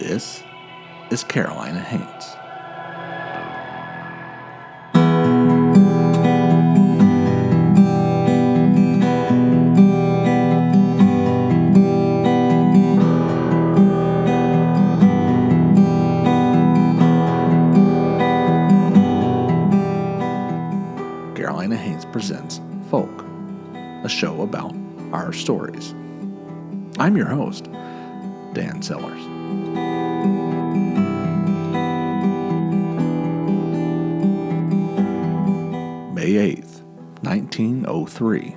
This is Carolina Haints. Carolina Haints presents Folk, a show about our stories. I'm your host, Dan Sellers. May 8th, 1903,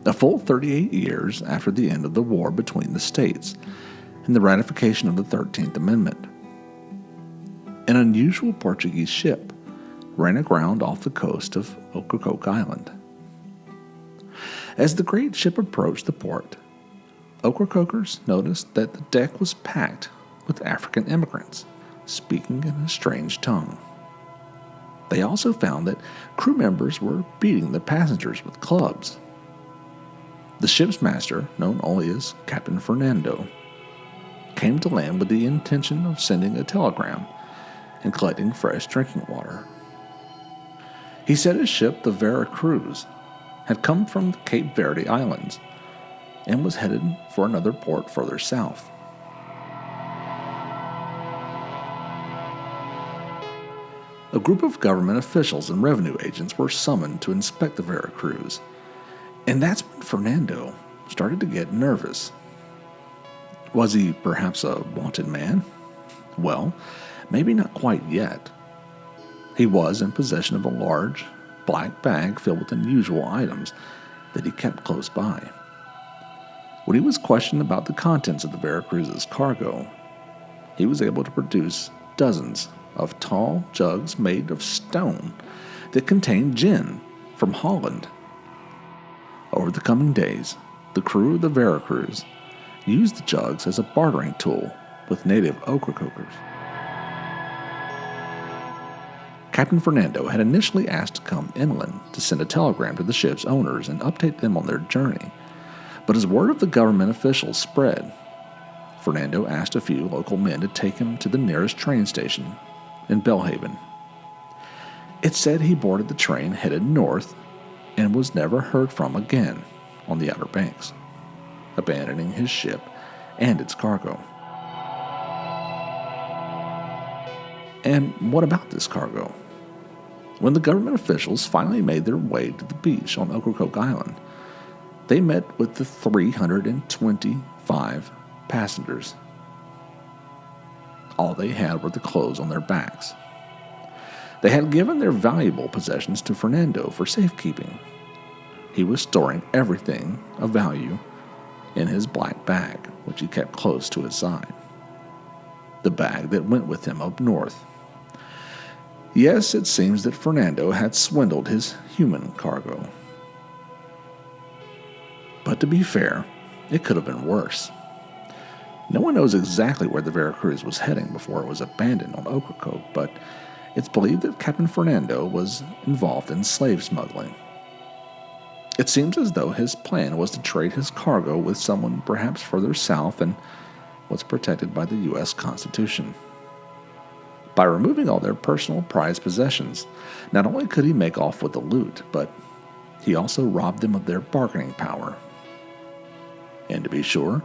a full 38 years after the end of the war between the states and the ratification of the 13th Amendment. An unusual Portuguese ship ran aground off the coast of Ocracoke Island. As the great ship approached the port, Ocracokers noticed that the deck was packed with African immigrants speaking in a strange tongue. They also found that crew members were beating the passengers with clubs. The ship's master, known only as Captain Fernando, came to land with the intention of sending a telegram and collecting fresh drinking water. He said his ship, the Vera Cruz, had come from the Cape Verde Islands and was headed for another port further south. A group of government officials and revenue agents were summoned to inspect the Vera Cruz, and that's when Fernando started to get nervous. Was he perhaps a wanted man? Well, maybe not quite yet. He was in possession of a large, black bag filled with unusual items that he kept close by. When he was questioned about the contents of the Vera Cruz's cargo, he was able to produce dozens of tall jugs made of stone that contained gin from Holland. Over the coming days, the crew of the Vera Cruz used the jugs as a bartering tool with native Ocracokers. Captain Fernando had initially asked to come inland to send a telegram to the ship's owners and update them on their journey, but as word of the government officials spread, Fernando asked a few local men to take him to the nearest train station in Belhaven. It said he boarded the train headed north and was never heard from again on the Outer Banks, abandoning his ship and its cargo. And what about this cargo? When the government officials finally made their way to the beach on Ocracoke Island, they met with the 325 passengers. All they had were the clothes on their backs. They had given their valuable possessions to Fernando for safekeeping. He was storing everything of value in his black bag, which he kept close to his side. The bag that went with him up north. Yes, it seems that Fernando had swindled his human cargo. But to be fair, it could have been worse. No one knows exactly where the Vera Cruz was heading before it was abandoned on Ocracoke, but it's believed that Captain Fernando was involved in slave smuggling. It seems as though his plan was to trade his cargo with someone perhaps further south and was protected by the U.S. Constitution. By removing all their personal prized possessions, not only could he make off with the loot, but he also robbed them of their bargaining power. And to be sure,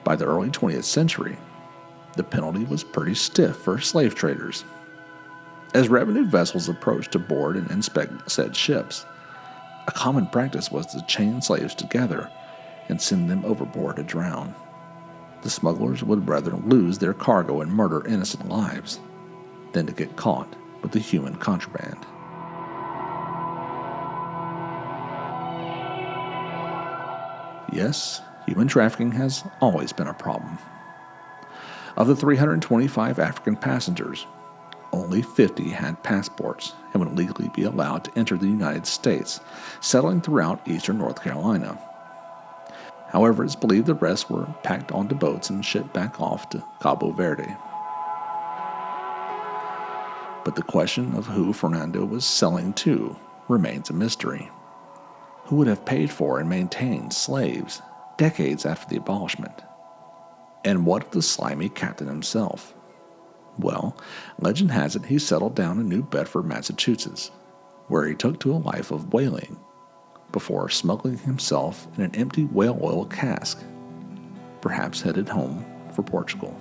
by the early 20th century, the penalty was pretty stiff for slave traders. As revenue vessels approached to board and inspect said ships, a common practice was to chain slaves together and send them overboard to drown. The smugglers would rather lose their cargo and murder innocent lives than to get caught with the human contraband. Yes, human trafficking has always been a problem. Of the 325 African passengers, only 50 had passports and would legally be allowed to enter the United States, settling throughout eastern North Carolina. However, it's believed the rest were packed onto boats and shipped back off to Cabo Verde. But the question of who Fernando was selling to remains a mystery. Who would have paid for and maintained slaves decades after the abolishment? And what of the slimy captain himself? Well, legend has it he settled down in New Bedford, Massachusetts, where he took to a life of whaling before smuggling himself in an empty whale oil cask, perhaps headed home for Portugal.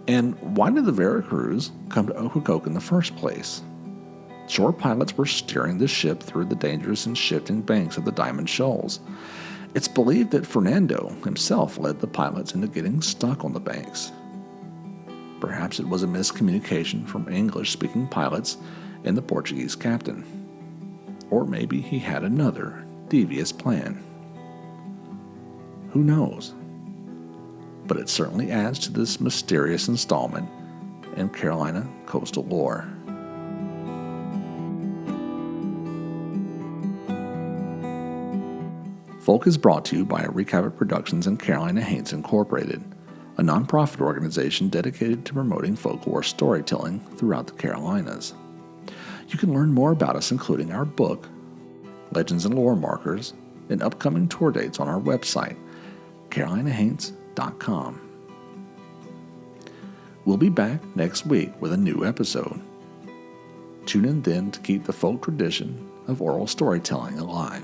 And why did the Vera Cruz come to Ocracoke in the first place? Shore pilots were steering the ship through the dangerous and shifting banks of the Diamond Shoals. It's believed that Fernando himself led the pilots into getting stuck on the banks. Perhaps it was a miscommunication from English-speaking pilots and the Portuguese captain. Or maybe he had another devious plan. Who knows? But it certainly adds to this mysterious installment in Carolina coastal lore. Folk is brought to you by Ocracoke Productions and Carolina Haints Incorporated, a nonprofit organization dedicated to promoting folklore storytelling throughout the Carolinas. You can learn more about us, including our book, Legends and Lore Markers, and upcoming tour dates on our website, carolinahaints.com. We'll be back next week with a new episode. Tune in then to keep the folk tradition of oral storytelling alive.